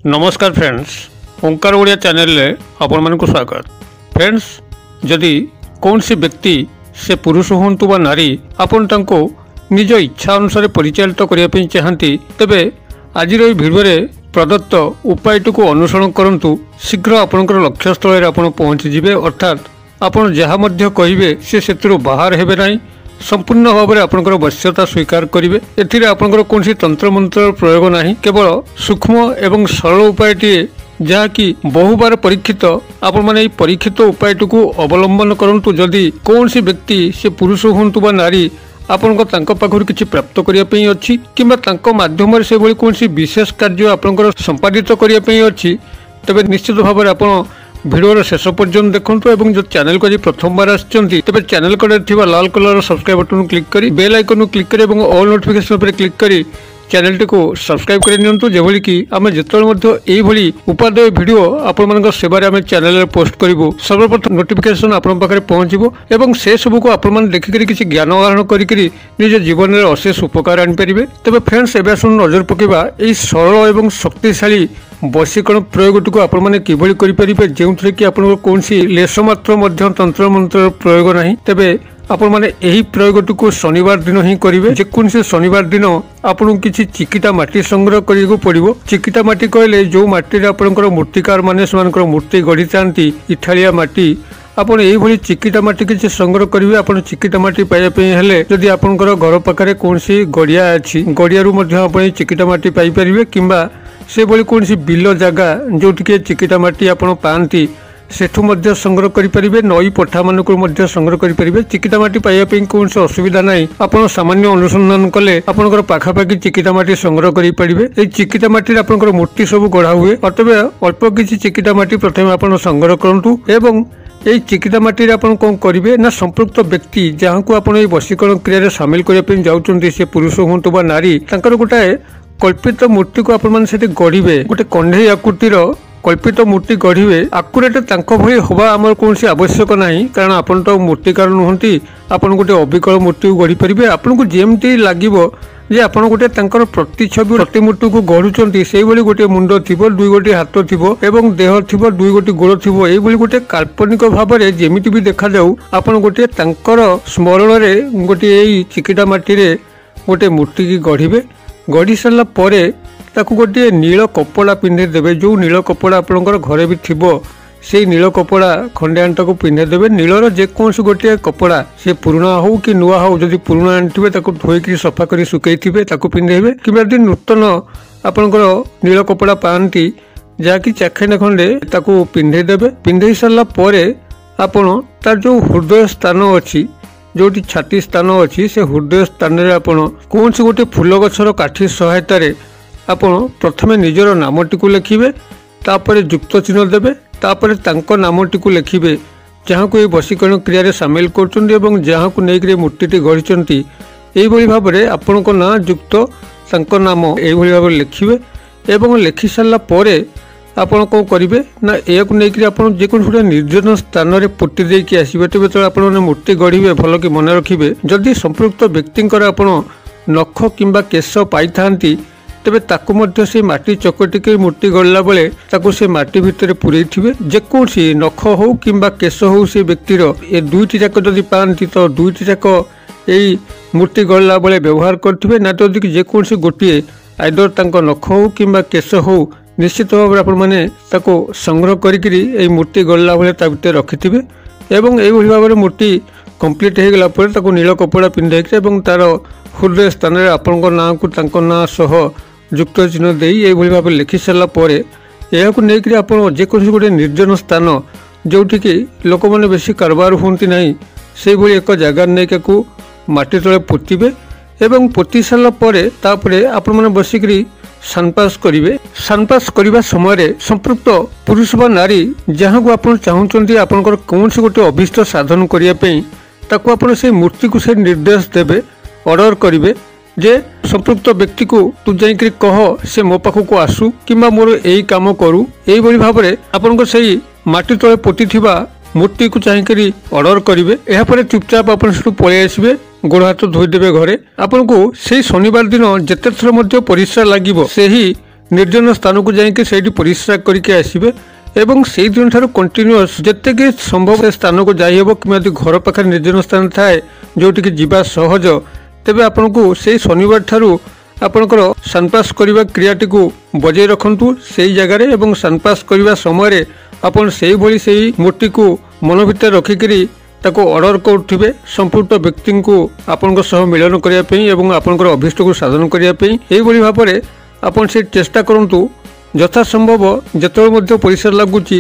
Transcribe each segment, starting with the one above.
नमस्कार फ्रेंड्स, ओंकार ओडिया चैनल रे आपण मन को स्वागत। फ्रेंड्स, जदि कौन सी व्यक्ति से पुरुष हूँ बा नारी आपण तांको निज इच्छा अनुसार परिचालित करने चाहती तेबे आज भिडियो प्रदत्त उपायटी को अनुसरण करंतु। शीघ्र आपणकर लक्ष्य स्थल आप पहुँची जिवे, अर्थात आपण जहाँ मध्य कहिबे से बाहर हेबे नहीं, संपूर्ण भाव में आपंकर वश्यता स्वीकार करेंगे। एथिरे आपंकर कौन तंत्र मंत्र प्रयोग नहीं, केवल सूक्ष्म एवं सरल उपायटी जहाँकि बहुबार परीक्षित। आपण माने परीक्षित उपायटी को अवलंबन करंतु। जदि कौन सी व्यक्ति से पुरुष हूँ बा नारी आपण पाखर किसी प्राप्त करने अच्छी कि माध्यम से भाई कौन विशेष कार्य आपंकर संपादित करने अच्छी, तेज निश्चित भाव में आप भिडियो शेष पर्यंत देखंतु। एवं जो चैनल को आज प्रथम बार आछंती तेबे चैनल कड़े थिबा लाल कलर सब्सक्राइब बटन क्लिक करी बेल आइकन क्लिक करी एवं ऑल नोटिफिकेशन पर क्लिक करी चैनल को सब्सक्राइब कर नियंतु, जेभली कि आमे जेतल मध्य एई भली उपादेय भिडियो आपण मानक सेवारे आमे चैनल रे पोस्ट करिवो, सर्वप्रथम नोटिफिकेशन आपण पाखरे पहुंचबो एवं से सब को आपण मान देखि करी किछि ज्ञान आहरण करी करी निज जीवन रे अशेष उपकार आनि परिबे। तबे फ्रेंड्स, एबे सुन नजर पकेबा एई सरल एवं शक्तिशाली वशीकरण प्रयोगटी को आपण माने किभली करि परिबे, जेउथरे कि आपण कोनसी लेस मात्र मध्य तंत्र मंत्र प्रयोग नाही। तबे आपण माने एही प्रयोगटी को शनिवार दिन ही करिवे। जे कोनसी शनिवार दिन आपण किछि चिकिटा माटी संग्रह करिगो पड़िबो। चिकिटा माटी कहले जो माटी रे आपनकर मूर्तिकार माने सेमानकर मूर्ति गढ़ी चांती इठालिया माटी, आपण एही भली चिकिटा माटी किछि संग्रह करिवे। आपण चिकिटा माटी पाइबा पई हेले जदि आपनकर घर पाखरे कोनसी गड़िया अछि, गड़ियारू मध्ये आपण चिकिटा माटी पाई परिवे, किंबा से भली कोनसी बिल जगह जोटिके चिकिटा माटी आपण पांती सेठू मध्य संग्रह करें। नई पठा मान संग्रह करें। चिकिटा माटी पाइबा कौन असुविधा नहीं, आपड़ सामान्य अनुसंधान कले आपंकर पाखापाखि चिकिटा माटी संग्रह करें। चिकिटा माटी आपंकर मूर्ति सब गढ़ा हुए, अतएव अल्प किसी चिकिटा माटी प्रथम आप संग्रह करूँ एवं यही चिकिटा माटी आप कौन करेंगे ना संपृक्त व्यक्ति जहाँ को आप वशीकरण क्रिया सामिल करने जाऊँच, से पुरुष हूँ बा नारी, गोटाए कल्पित मूर्ति को आप गढ़े। गोटे कंढे आकृतिर कल्पित मूर्ति गढ़े। आकुरेट भली हवा आमर कौन आवश्यक नहीं, कारण आपन तो मूर्तिकार नुहंती, आपन गोटे अविकल मूर्ति को गढ़ी पारे। आपन को जेमती लगे जे आपन गोटे प्रतिछवि प्रतिमूर्ति को गढ़ुंट, से गोटे मुंड थी, दुई गोटे हाथ थी एवं देह थी, दुई गोटे गोड़ थी, ये गोटे काल्पनिक भाव में जमीती भी देखा जाऊ आपन गोटे स्मरण में गोटे चिकिटा माटी गोटे मूर्ति की गढ़े। गढ़ी सारा पर ताकू गोटे नील कपड़ा पिंधे देवे। जो नील कपड़ा आपंकर घरे भी थी से नील कपड़ा खंडे आंटा को पिंधे देवे। नीलर जेकोसी गोटे कपड़ा से पुराना हो कि नुआ हो, जदि पुराना आनी धोईक सफा कर सुकई थे पिंधेबे, कि नूतन आपंकर नील कपड़ा पाती जहाँकि चाखेंडे खंडे ताकू पिंधे देवे। पिंधे सारा पर आपण तार जो हृदय स्थान अच्छी, जोटी छाती स्थान अच्छी, से हृदय स्थान में आपण कौन सी गोटे फूल गछर काठी सहायता आपण प्रथमे निजर नामटी को लिखिबे, तापर युक्त चिन्ह देबे, तापर तांको नामटी को लिखिबे जहाँ को ये वशीकरण क्रिया रे सामिल करछन्ती एवं जहाँ को नेक मूर्ति गढ़ी। एई भली भाव में आपण को ना युक्त तांको नाम एई भली भाव लिखिबे एवं लिखि सारा पर आपण कौन करेंगे ना एक नहीं आप गोटे निर्जन स्थान में पोटी देकी आसवे। तेज जो आप मूर्ति गढ़े भल कि मन रखिए, जदि संपृक्त व्यक्ति आप नख किंबा केश पाई था तेबे ताकू से माटी चकटिक मूर्ति गढ़ला बेले ताकू से माटी भितर पूरे थे। जेकोसी नख हो किंबा केश हो से व्यक्तिर ये दुईटी जाक जदि पाती तो दुईटी जाक यही मूर्ति गढ़ला बेले व्यवहार करेंगे, ना तो जेकोसी गोटे आइदर तांको नख हो किंबा केश हो निश्चित भाव में आपने संग्रह करी मूर्ति गढ़ला भाई भर रखिथे। एवं यही भाव में मूर्ति कंप्लीट हो गला पर नील कपड़ा पिंधे तार हृदय स्थान में आपण ना को ना सह युक्त चिन्ह दे यही भाव लिखि सारा पर यह आप जेकोसी गोटे निर्जन स्थान जोटिकी लोक मैंने बेसी कारबार हूँ ना, से एक जगार नहीं क्या माटी तले पोतिबे एवं पोती सारा पर आपण मैंने बसिकी सानपास करेंगे। सानपास करने समय संपृक्त पुरुष बा नारी जहाँ को आप चाहते आपंकर कौन से गोटे अभीष्ट साधन करने आप से मूर्ति को से निर्देश देवे, ऑर्डर करेंगे जे संपृक्त व्यक्ति को तू जाइक कह से मो पाखक आसू कि मोर यही कम करू। यही भली भाव में आपन से माटी तले पोती मूर्ति को चाहिए ऑर्डर करेंगे। यापर चुपचाप आप पलि आसवे ଗୋଡ଼ ହାତ ଧୋଇଦେବେ ଘରେ। ଆପଣଙ୍କୁ ସେଇ ଶନିବାର ଦିନ ଯେତେ ଥର ମଧ୍ୟ ପରିସ୍ରା ଲାଗିବ ସେହି ନିର୍ଜନ ସ୍ଥାନକୁ ଯାଇକି ସେଇଠି ପରିସ୍ରା କରିକି ଆସିବେ ଏବଂ ସେଇ ଦିନଠାରୁ କଣ୍ଟିନ୍ୟୁଅସ୍ ଯେତିକି ସମ୍ଭବ ସେ ସ୍ଥାନକୁ ଯାଇହେବ କିମ୍ବା ଯଦି ଘର ପାଖରେ ନିର୍ଜନ ସ୍ଥାନ ଥାଏ ଯେଉଁଠିକି ଯିବା ସହଜ, ତେବେ ଆପଣଙ୍କୁ ସେଇ ଶନିବାର ଠାରୁ ଆପଣଙ୍କର ସାନପାସ୍ କରିବା କ୍ରିୟାଟିକୁ ବଜାଇ ରଖନ୍ତୁ ସେଇ ଜାଗାରେ ଏବଂ ସାନପାସ୍ କରିବା ସମୟରେ ଆପଣ ସେଇଭଳି ସେଇ ମୂର୍ତ୍ତିକୁ ମନ ଭିତରେ ରଖିକିରି ତାକୁ ଅର୍ଡ଼ର କରୁଥିବେ ସମ୍ପୃକ୍ତ ବ୍ୟକ୍ତିଙ୍କୁ ଆପଣଙ୍କ ସହ ମିଳନ କରିବା ପାଇଁ ଏବଂ ଆପଣଙ୍କର ଅଭୀଷ୍ଟକୁ ସାଧନ କରିବା ପାଇଁ। ଏହିଭଳି ଭାବରେ ଆପଣ ସେ ଚେଷ୍ଟା କରନ୍ତୁ ଯଥାସମ୍ଭବ ଯେତେବେଳେ ମଧ୍ୟ ପରିସ୍ରା ଲାଗୁଛି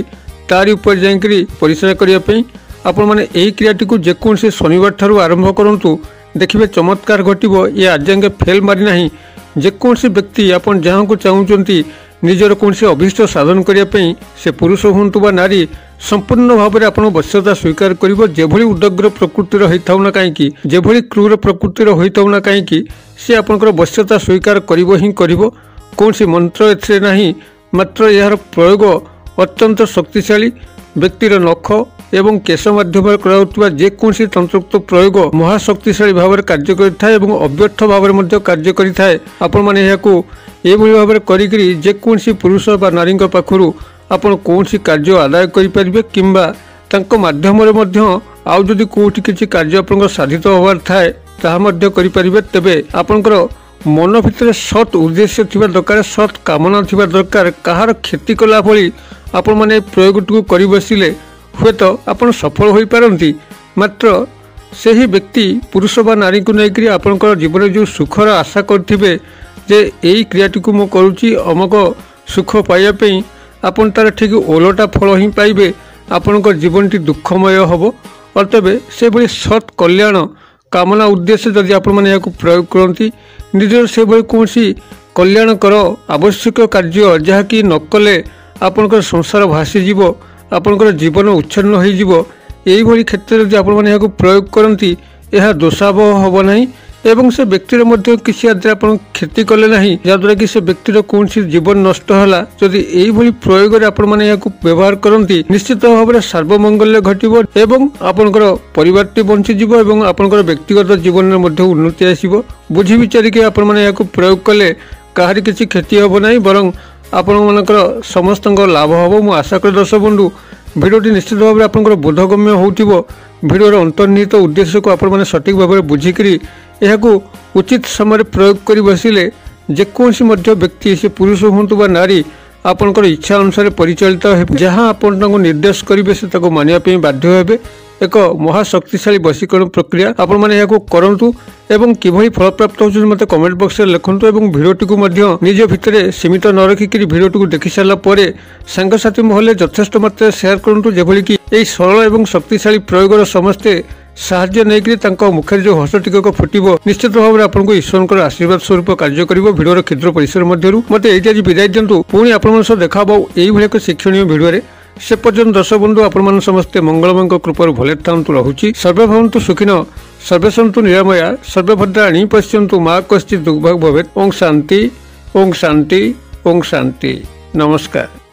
ତାରି ଉପରେ ଯାଇକରି ପରିସ୍ରା କରିବା ପାଇଁ। ଆପଣମାନେ ଏହି କ୍ରିୟାଟିକୁ ଯେକୌଣସି ଶନିବାର ଠାରୁ ଆରମ୍ଭ କରନ୍ତୁ, ଦେଖିବେ ଚମତ୍କାର ଘଟିବ। ଇଏ ଆଜିଯାକେ ଫେଲ୍ ମାରିନାହିଁ। ଯେକୌଣସି ବ୍ୟକ୍ତି ଆପଣ ଯାହାକୁ ଚାହୁଁଛନ୍ତି ନିଜର କୌଣସି ଅଭୀଷ୍ଟ ସାଧନ କରିବା ପାଇଁ, ସେ ପୁରୁଷ ହୁଅନ୍ତୁ ବା ନାରୀ, ସମ୍ପୂର୍ଣ୍ଣ ଭାବରେ ଆପଣଙ୍କ ବଶ୍ୟତା ସ୍ୱୀକାର କରିବ। ଯେଭଳି ଉଦଗ୍ର ପ୍ରକୃତିର ହୋଇଥାଉ ନା କାହିଁକି, ଯେଭଳି କ୍ରୂର ପ୍ରକୃତିର ହୋଇଥାଉ ନା କାହିଁକି, ସେ ଆପଣଙ୍କର ବଶ୍ୟତା ସ୍ୱୀକାର କରିବ ହିଁ କରିବ। କୌଣସି ମନ୍ତ୍ର ଏଥିରେ ନାହିଁ, ମାତ୍ର ଏହାର ପ୍ରୟୋଗ ଅତ୍ୟନ୍ତ ଶକ୍ତିଶାଳୀ। ବ୍ୟକ୍ତିର ନଖ ଏବଂ କେଶ ମାଧ୍ୟମରେ କରାଯାଉଥିବା ଯେକୌଣସି ତନ୍ତ୍ରୋକ୍ତ ପ୍ରୟୋଗ ମହାଶକ୍ତିଶାଳୀ ଭାବରେ କାର୍ଯ୍ୟ କରିଥାଏ ଏବଂ ଅବ୍ୟର୍ଥ ଭାବରେ ମଧ୍ୟ କାର୍ଯ୍ୟ କରିଥାଏ। ଆପଣମାନେ ଏହାକୁ ଏଭଳି ଭାବରେ କରିକିରି ଯେକୌଣସି ପୁରୁଷ ବା ନାରୀଙ୍କ ପାଖରୁ ଆପଣ କୌଣସି କାର୍ଯ୍ୟ ଆଦାୟ କରିପାରିବେ କିମ୍ବା ତାଙ୍କ ମାଧ୍ୟମରେ ମଧ୍ୟ ଆଉ ଯଦି କେଉଁଠି କିଛି କାର୍ଯ୍ୟ ଆପଣଙ୍କର ସାଧିତ ହେବାର ଥାଏ ତାହା ମଧ୍ୟ କରିପାରିବେ। ତେବେ ଆପଣଙ୍କର ମନ ଭିତରେ ସତ୍ ଉଦ୍ଦେଶ୍ୟ ଥିବା ଦରକାର, ସତ୍ କାମନା ଥିବା ଦରକାର। କାହାର କ୍ଷତି କଲା ଭଳି ଆପଣମାନେ ପ୍ରୟୋଗଟିକୁ କରି ବସିଲେ ହୁଏତ ଆପଣ ସଫଳ ହୋଇପାରନ୍ତି, ମାତ୍ର ସେହି ବ୍ୟକ୍ତି ପୁରୁଷ ବା ନାରୀଙ୍କୁ ନେଇକରି ଆପଣଙ୍କର ଜୀବନରେ ଯେଉଁ ସୁଖର ଆଶା କରିଥିବେ ଯେ ଏଇ କ୍ରିୟାଟିକୁ ମୁଁ କରୁଛି ଅମକ ସୁଖ ପାଇବା ପାଇଁ, ଆପଣ ତାର ଠିକ୍ ଓଲଟା ଫଳ ହିଁ ପାଇବେ। ଆପଣଙ୍କ ଜୀବନଟି ଦୁଃଖମୟ ହେବ। ଅତଏବ ସେଭଳି ସତ୍ କଲ୍ୟାଣ କାମନା ଉଦ୍ଦେଶ୍ୟ ଯଦି ଆପଣମାନେ ଏହାକୁ ପ୍ରୟୋଗ କରନ୍ତି, ନିଜର ସେଭଳି କୌଣସି କଲ୍ୟାଣକର ଆବଶ୍ୟକ କାର୍ଯ୍ୟ ଯାହାକି ନ କଲେ ଆପଣଙ୍କର ସଂସାର ଭାସିଯିବ, ଆପଣଙ୍କର ଜୀବନ ଉଚ୍ଛନ୍ନ ହୋଇଯିବ, ଏହିଭଳି କ୍ଷେତ୍ରରେ ଯଦି ଆପଣମାନେ ଏହାକୁ ପ୍ରୟୋଗ କରନ୍ତି ଏହା ଦୋଷାବହ ହେବ ନାହିଁ ଏବଂ ସେ ବ୍ୟକ୍ତିର ମଧ୍ୟ କିଛି ଆଦ୍ୟରେ ଆପଣ କ୍ଷତି କଲେ ନାହିଁ, ଯାହାଦ୍ୱାରା କି ସେ ବ୍ୟକ୍ତିର କୌଣସି ଜୀବନ ନଷ୍ଟ ହେଲା। ଯଦି ଏହିଭଳି ପ୍ରୟୋଗରେ ଆପଣମାନେ ଏହାକୁ ବ୍ୟବହାର କରନ୍ତି, ନିଶ୍ଚିତ ଭାବରେ ସର୍ବମଙ୍ଗଲ୍ୟ ଘଟିବ ଏବଂ ଆପଣଙ୍କର ପରିବାରଟି ବଞ୍ଚିଯିବ ଏବଂ ଆପଣଙ୍କର ବ୍ୟକ୍ତିଗତ ଜୀବନରେ ମଧ୍ୟ ଉନ୍ନତି ଆସିବ। ବୁଝି ବିଚାରିକି ଆପଣମାନେ ଏହାକୁ ପ୍ରୟୋଗ କଲେ କାହାରି କିଛି କ୍ଷତି ହେବ ନାହିଁ, ବରଂ ଆପଣମାନଙ୍କର ସମସ୍ତଙ୍କ ଲାଭ ହେବ। ମୁଁ ଆଶା କରେ ଦର୍ଶକ ବନ୍ଧୁ ଭିଡ଼ିଓଟି ନିଶ୍ଚିତ ଭାବରେ ଆପଣଙ୍କର ବୋଧଗମ୍ୟ ହେଉଥିବ। ଭିଡ଼ିଓର ଅନ୍ତର୍ନିହିତ ଉଦ୍ଦେଶ୍ୟକୁ ଆପଣମାନେ ସଠିକ୍ ଭାବରେ ବୁଝିକରି ଏହାକୁ ଉଚିତ ସମୟରେ ପ୍ରୟୋଗ କରି ବସିଲେ ଯେକୌଣସି ମଧ୍ୟ ବ୍ୟକ୍ତି, ସେ ପୁରୁଷ ହୁଅନ୍ତୁ ବା ନାରୀ, ଆପଣଙ୍କର ଇଚ୍ଛା ଅନୁସାରେ ପରିଚାଳିତ ହେବେ। ଯାହା ଆପଣ ତାଙ୍କୁ ନିର୍ଦ୍ଦେଶ କରିବେ ସେ ତାକୁ ମାନିବା ପାଇଁ ବାଧ୍ୟ ହେବେ। ଏକ ମହାଶକ୍ତିଶାଳୀ ବଶୀକରଣ ପ୍ରକ୍ରିୟା। ଆପଣମାନେ ଏହାକୁ କରନ୍ତୁ ଏବଂ କିଭଳି ଫଳପ୍ରାପ୍ତ ହେଉଛନ୍ତି ମୋତେ କମେଣ୍ଟ ବକ୍ସରେ ଲେଖନ୍ତୁ ଏବଂ ଭିଡ଼ିଓଟିକୁ ମଧ୍ୟ ନିଜ ଭିତରେ ସୀମିତ ନ ରଖିକିରି ଭିଡ଼ିଓଟିକୁ ଦେଖି ସାରିଲା ପରେ ସାଙ୍ଗସାଥି ମହଲରେ ଯଥେଷ୍ଟ ମାତ୍ରାରେ ସେୟାର କରନ୍ତୁ, ଯେଭଳିକି ଏହି ସରଳ ଏବଂ ଶକ୍ତିଶାଳୀ ପ୍ରୟୋଗର ସମସ୍ତେ ସାହାଯ୍ୟ ନେଇକରି ତାଙ୍କ ମୁଖରେ ଯେଉଁ ହସ ଟିକକ ଫୁଟିବ ନିଶ୍ଚିତ ଭାବରେ ଆପଣଙ୍କୁ ଈଶ୍ୱରଙ୍କର ଆଶୀର୍ବାଦ ସ୍ୱରୂପ କାର୍ଯ୍ୟ କରିବ। ଭିଡ଼ିଓର କ୍ଷୁଦ୍ର ପରିସର ମଧ୍ୟରୁ ମୋତେ ଏଇଠି ଆଜି ବିଦାୟ ଦିଅନ୍ତୁ। ପୁଣି ଆପଣଙ୍କ ସହ ଦେଖା ହେବ ଏଇଭଳି ଏକ ଶିକ୍ଷଣୀୟ ଭିଡ଼ିଓରେ। से पर्यंत दर्शक बंधु आपण समस्ते मंगलमय कृपार भले थांतु रहुछि। सर्वे भवन्तु सुखिनो, सर्वे सन्तु निरामया, सर्वे भद्राणि पश्यन्तु मा कश्चित् दुर्भाग् भवेत्। ओं शांति, ओं शांति, ओं शांति। नमस्कार।